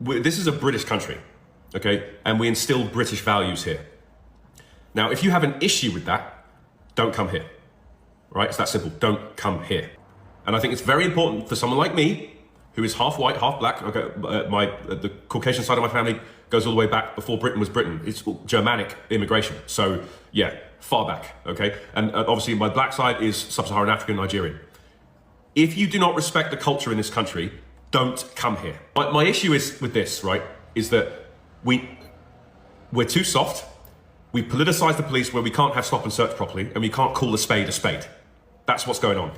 this is a British country, okay? And we instill British values here. Now, if you have an issue with that, don't come here, right? It's that simple, don't come here. And I think it's very important for someone like me, who is half white, half black. Okay, the Caucasian side of my family goes all the way back before Britain was Britain. It's Germanic immigration. So yeah, far back, okay? And obviously my black side is sub-Saharan African Nigerian. If you do not respect the culture in this country, don't come here. My issue is with this, right, is that we're too soft. We politicize the police where we can't have stop and search properly, and we can't call a spade a spade. That's what's going on.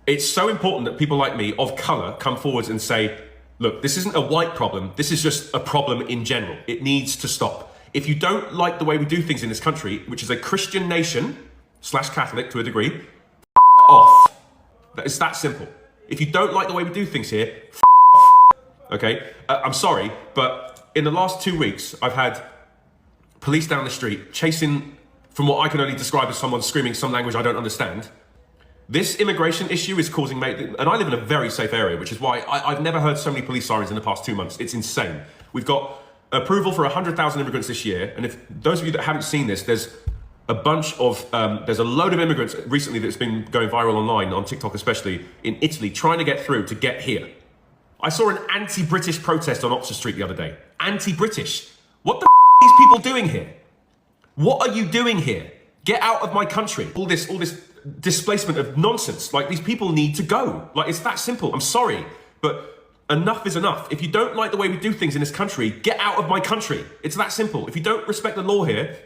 It's so important that people like me of color come forwards and say, look, this isn't a white problem. This is just a problem in general. It needs to stop. If you don't like the way we do things in this country, which is a Christian nation / Catholic to a degree, off. It's that simple. If you don't like the way we do things here, off. Okay? I'm sorry, but in the last 2 weeks, I've had police down the street chasing from what I can only describe as someone screaming some language I don't understand. This immigration issue is causing me, and I live in a very safe area, which is why I've never heard so many police sirens in the past 2 months. It's insane. We've got approval for 100,000 immigrants this year. And if those of you that haven't seen this, there's a bunch of, there's a load of immigrants recently that's been going viral online, on TikTok especially, in Italy, trying to get through to get here. I saw an anti-British protest on Oxford Street the other day. Anti-British. What the are these people doing here? What are you doing here? Get out of my country. All this displacement of nonsense. Like, these people need to go. Like, it's that simple. I'm sorry, but enough is enough. If you don't like the way we do things in this country, get out of my country. It's that simple. If you don't respect the law here,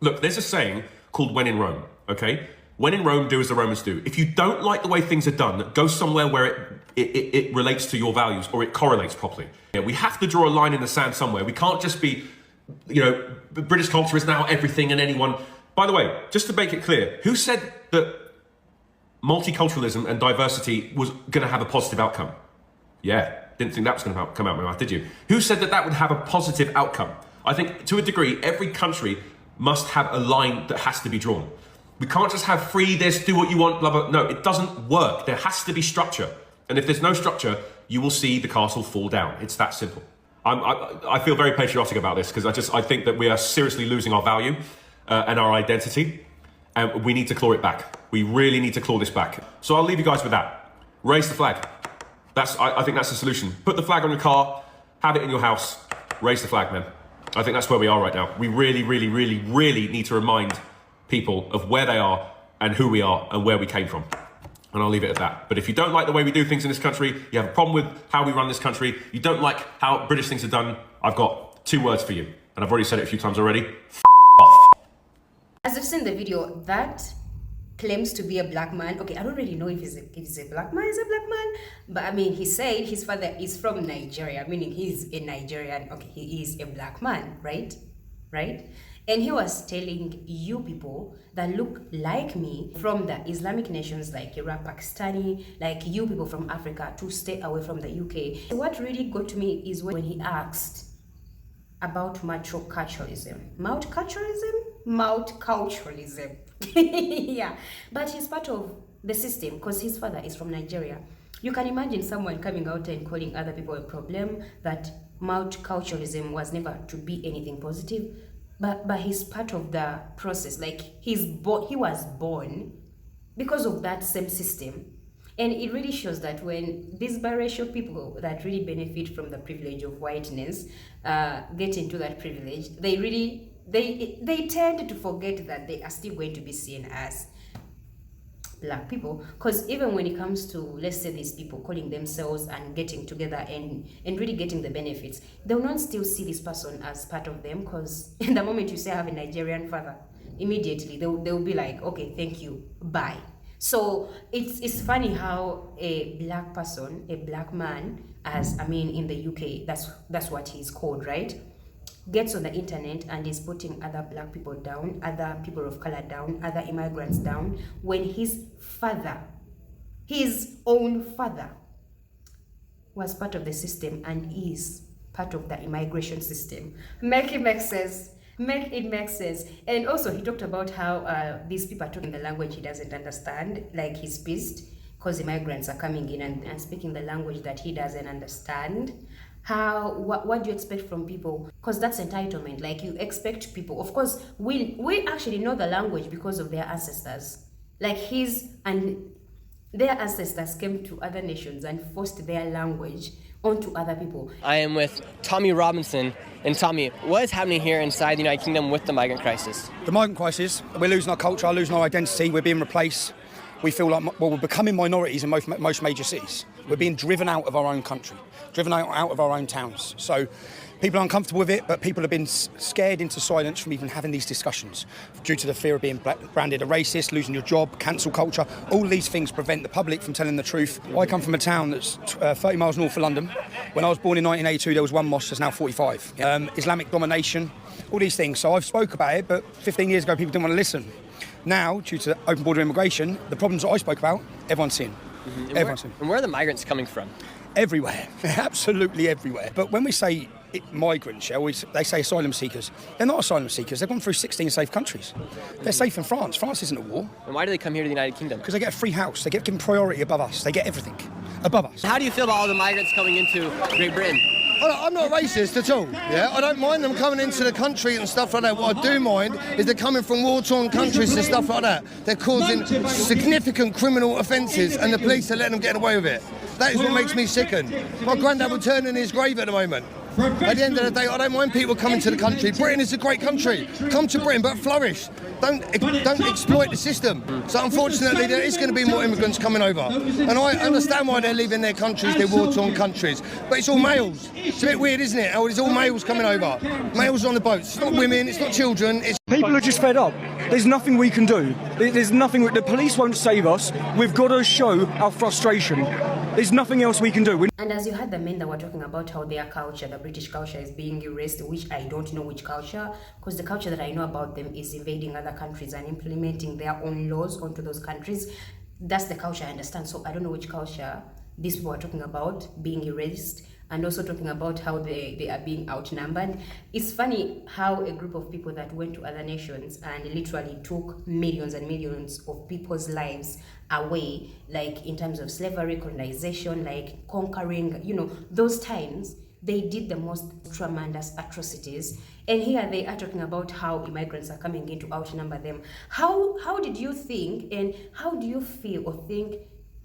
look, there's a saying called when in Rome, okay? When in Rome, do as the Romans do. If you don't like the way things are done, go somewhere where it relates to your values or it correlates properly. Yeah, we have to draw a line in the sand somewhere. We can't just be, you know, British culture is now everything and anyone. By the way, just to make it clear, who said that multiculturalism and diversity was going to have a positive outcome? Yeah, didn't think that was going to come out of my mouth, did you? Who said that that would have a positive outcome? I think, to a degree, every country must have a line that has to be drawn. We can't just have free this, do what you want, blah, blah. No, it doesn't work. There has to be structure. And if there's no structure, you will see the castle fall down. It's that simple. I feel very patriotic about this because I think that we are seriously losing our value and our identity. And we need to claw it back. We really need to claw this back. So I'll leave you guys with that. Raise the flag. I think that's the solution. Put the flag on your car, have it in your house, raise the flag, man. I think that's where we are right now. We really, really, really, really need to remind people of where they are and who we are and where we came from. And I'll leave it at that. But if you don't like the way we do things in this country, you have a problem with how we run this country, you don't like how British things are done, I've got 2 words for you. And I've already said it a few times already. F off. As you've seen the video, that claims to be a black man. Okay, I don't really know if he's a black man, but I mean, he said his father is from Nigeria, meaning he's a Nigerian. Okay, he is a black man, right? And he was telling you people that look like me from the Islamic nations like Iraq, Pakistani, like you people from Africa, to stay away from the UK. What really got to me is when he asked about multiculturalism. Multiculturalism. Yeah, but he's part of the system because his father is from Nigeria. You can imagine someone coming out and calling other people a problem, that multiculturalism was never to be anything positive, but he's part of the process. Like, he was born because of that same system. And it really shows that when these biracial people that really benefit from the privilege of whiteness get into that privilege, they tend to forget that they are still going to be seen as black people. Because even when it comes to, let's say, these people calling themselves and getting together and really getting the benefits, they'll not still see this person as part of them, because the moment you say I have a Nigerian father, immediately they'll be like, okay, thank you, bye. So it's funny how a black person, a black man, in the UK, that's what he's called, right? Gets on the internet and is putting other black people down, other people of color down, other immigrants down, when his father, his own father, was part of the system and is part of the immigration system. Make it make sense. And also he talked about how these people are talking the language he doesn't understand, like he's pissed because immigrants are coming in and speaking the language that he doesn't understand. What do you expect from people? Because that's entitlement. Like, you expect people, of course, we actually know the language because of their ancestors. Like, their ancestors came to other nations and forced their language onto other people. I am with Tommy Robinson. And Tommy, what is happening here inside the United Kingdom with the migrant crisis? The migrant crisis, we're losing our culture, losing our identity, we're being replaced. We feel like, we're becoming minorities in most major cities. We're being driven out of our own country, driven out of our own towns. So people are uncomfortable with it, but people have been scared into silence from even having these discussions due to the fear of being branded a racist, losing your job, cancel culture. All these things prevent the public from telling the truth. I come from a town that's 30 miles north of London. When I was born in 1982, there was one mosque, there's now 45. Islamic domination, all these things. So I've spoke about it, but 15 years ago, people didn't want to listen. Now, due to open border immigration, the problems that I spoke about, everyone's seeing. Mm-hmm. And where are the migrants coming from? Everywhere, absolutely everywhere. But when we say migrants, they say asylum seekers. They're not asylum seekers. They've gone through 16 safe countries. They're safe in France. France isn't at war. And why do they come here to the United Kingdom? Because they get a free house. They get given priority above us. They get everything above us. How do you feel about all the migrants coming into Great Britain? I'm not racist at all, yeah? I don't mind them coming into the country and stuff like that. What I do mind is they're coming from war-torn countries and stuff like that. They're causing significant criminal offences and the police are letting them get away with it. That is what makes me sicken. My granddad will turn in his grave at the moment. At the end of the day, I don't mind people coming to the country. Britain is a great country. Come to Britain, but flourish. Don't exploit the system. So unfortunately, there is going to be more immigrants coming over. And I understand why they're leaving their countries, their war-torn countries. But it's all males. It's a bit weird, isn't it? How it's all males coming over. Males on the boats. It's not women, it's not children. People are just fed up. There's nothing we can do. There's nothing. The police won't save us. We've got to show our frustration. There's nothing else we can do. And as you heard the men that were talking about how their culture, the British culture, is being erased, which I don't know which culture, because the culture that I know about them is invading other countries and implementing their own laws onto those countries. That's the culture I understand. So I don't know which culture these people are talking about being erased, and also talking about how they are being outnumbered. It's funny how a group of people that went to other nations and literally took millions and millions of people's lives away, like in terms of slavery, colonization, like conquering, those times, they did the most tremendous atrocities. And here they are talking about how immigrants are coming in to outnumber them. How did you think, and how do you feel or think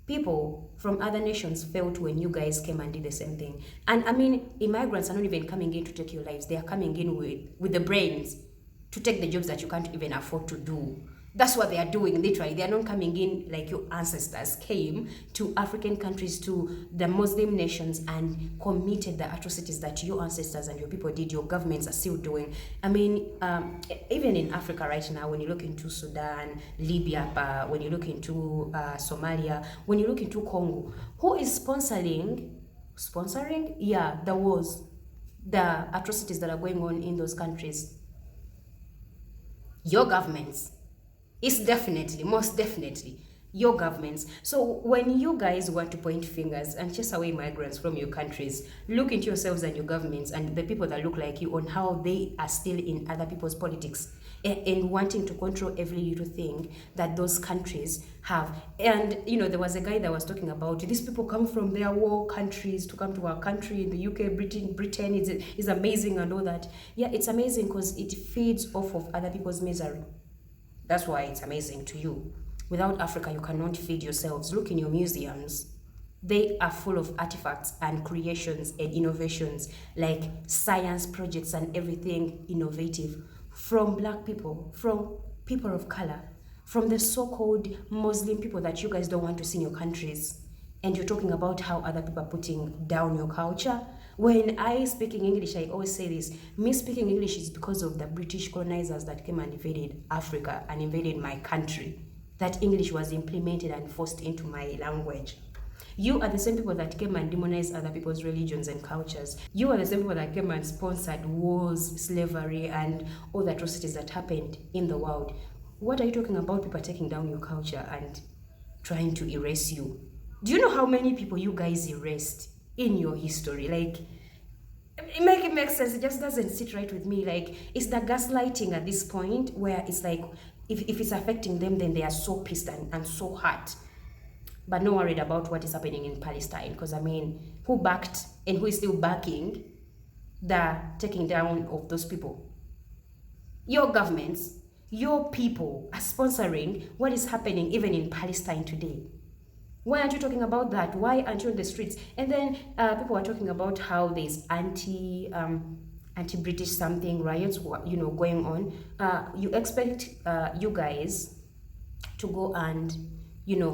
people from other nations felt when you guys came and did the same thing? And I mean, immigrants are not even coming in to take your lives. They are coming in with the brains to take the jobs that you can't even afford to do. That's what they are doing, literally. They are not coming in like your ancestors came to African countries, to the Muslim nations, and committed the atrocities that your ancestors and your people did. Your governments are still doing. I mean, even in Africa right now, when you look into Sudan, Libya, when you look into Somalia, when you look into Congo, who is sponsoring? Yeah, the wars, the atrocities that are going on in those countries. Your governments. It's definitely, most definitely, your governments. So when you guys want to point fingers and chase away migrants from your countries, look into yourselves and your governments and the people that look like you on how they are still in other people's politics and wanting to control every little thing that those countries have. And, there was a guy that was talking about these people come from their war countries to come to our country, in the UK, Britain is amazing and all that. Yeah, it's amazing because it feeds off of other people's misery. That's why it's amazing to you. Without Africa, you cannot feed yourselves. Look in your museums. They are full of artifacts and creations and innovations, like science projects and everything innovative, from Black people, from people of color, from the so-called Muslim people that you guys don't want to see in your countries. And you're talking about how other people are putting down your culture. When I speak in English, I always say this. Me speaking English is because of the British colonizers that came and invaded Africa and invaded my country. That English was implemented and forced into my language. You are the same people that came and demonized other people's religions and cultures. You are the same people that came and sponsored wars, slavery, and all the atrocities that happened in the world. What are you talking about? People taking down your culture and trying to erase you. Do you know how many people you guys erased in your history? Like, it makes sense. It just doesn't sit right with me. Like, it's the gaslighting at this point where it's like, if it's affecting them, then they are so pissed and so hurt. but not worried about what is happening in Palestine. Because I mean, who backed and who is still backing the taking down of those people? Your governments, your people are sponsoring what is happening even in Palestine today. Why aren't you talking about that? Why aren't you on the streets? And then people are talking about how there's anti-British something riots, going on. You expect you guys to go and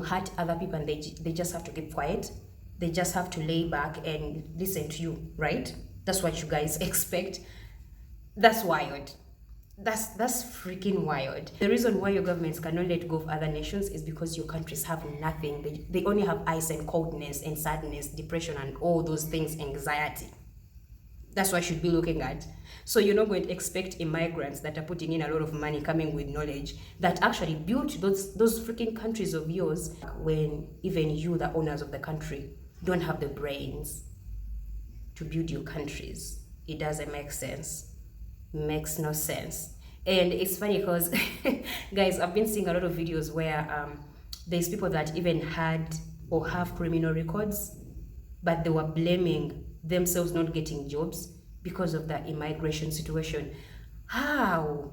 hurt other people, and they just have to keep quiet. They just have to lay back and listen to you, right? That's what you guys expect. That's wild. That's freaking wild. The reason why your governments cannot let go of other nations is because your countries have nothing. They only have ice and coldness and sadness, depression, and all those things, anxiety. That's what you should be looking at. So you're not going to expect immigrants that are putting in a lot of money, coming with knowledge, that actually built those freaking countries of yours, when even you, the owners of the country, don't have the brains to build your countries. It doesn't make sense. Makes no sense. And it's funny because guys, I've been seeing a lot of videos where there's people that even had or have criminal records, but they were blaming themselves not getting jobs because of the immigration situation. How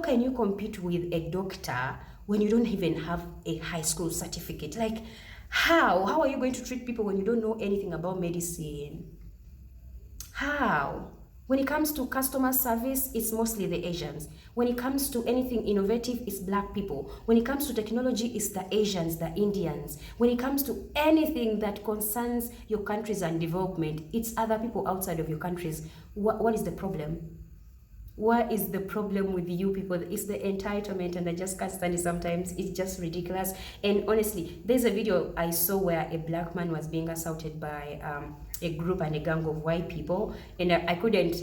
can you compete with a doctor when you don't even have a high school certificate? Like, how are you going to treat people when you don't know anything about medicine? How? When it comes to customer service, it's mostly the Asians. When it comes to anything innovative, it's black people. When it comes to technology, it's the Asians, the Indians. When it comes to anything that concerns your countries and development, it's other people outside of your countries. What is the problem? What is the problem with you people? It's the entitlement, and I just can't stand it sometimes. It's just ridiculous. And honestly, there's a video I saw where a black man was being assaulted by a group and a gang of white people, and I couldn't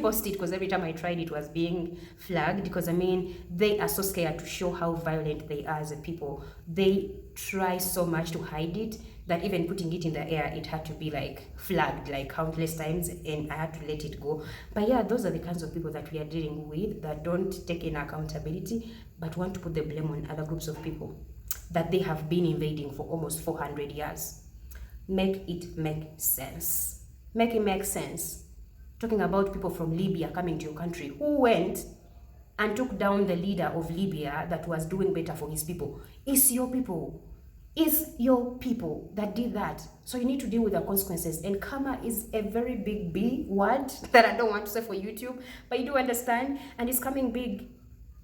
post it because every time I tried it was being flagged, because I mean, they are so scared to show how violent they are as a people. They try so much to hide it that even putting it in the air, it had to be flagged countless times, and I had to let it go. But yeah, those are the kinds of people that we are dealing with, that don't take in accountability but want to put the blame on other groups of people that they have been invading for almost 400 years. Make it make sense. Make it make sense. Talking about people from Libya coming to your country, who went and took down the leader of Libya that was doing better for his people. It's your people. It's your people that did that. So you need to deal with the consequences. And karma is a very big B word that I don't want to say for YouTube, but you do understand, and it's coming big.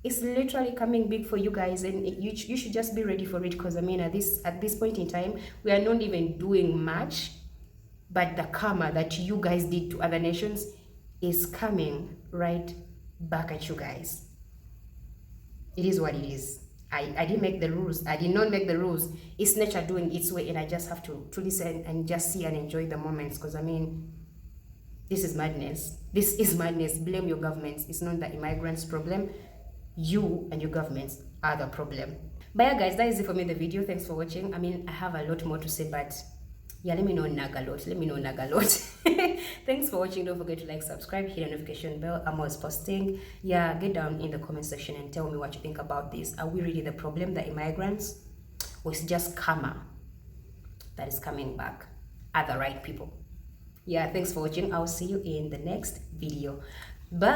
It's literally coming big for you guys, and you should just be ready for it, because I mean, at this point in time, we are not even doing much, but the karma that you guys did to other nations is coming right back at you guys. It is what it is. I didn't make the rules. I did not make the rules. It's nature doing its way, and I just have to listen and just see and enjoy the moments, because I mean, this is madness. This is madness. Blame your governments. It's not the immigrants' problem. You and your governments are the problem. But yeah, guys, that is it for me in the video. Thanks for watching. I mean, I have a lot more to say, but yeah, let me know nagalot. Thanks for watching. Don't forget to like, subscribe, hit the notification bell. I'm always posting. Yeah, get down in the comment section and tell me what you think about this. Are we really the problem, the immigrants, or is it just karma that is coming back at the right people? Yeah, thanks for watching. I'll see you in the next video. Bye.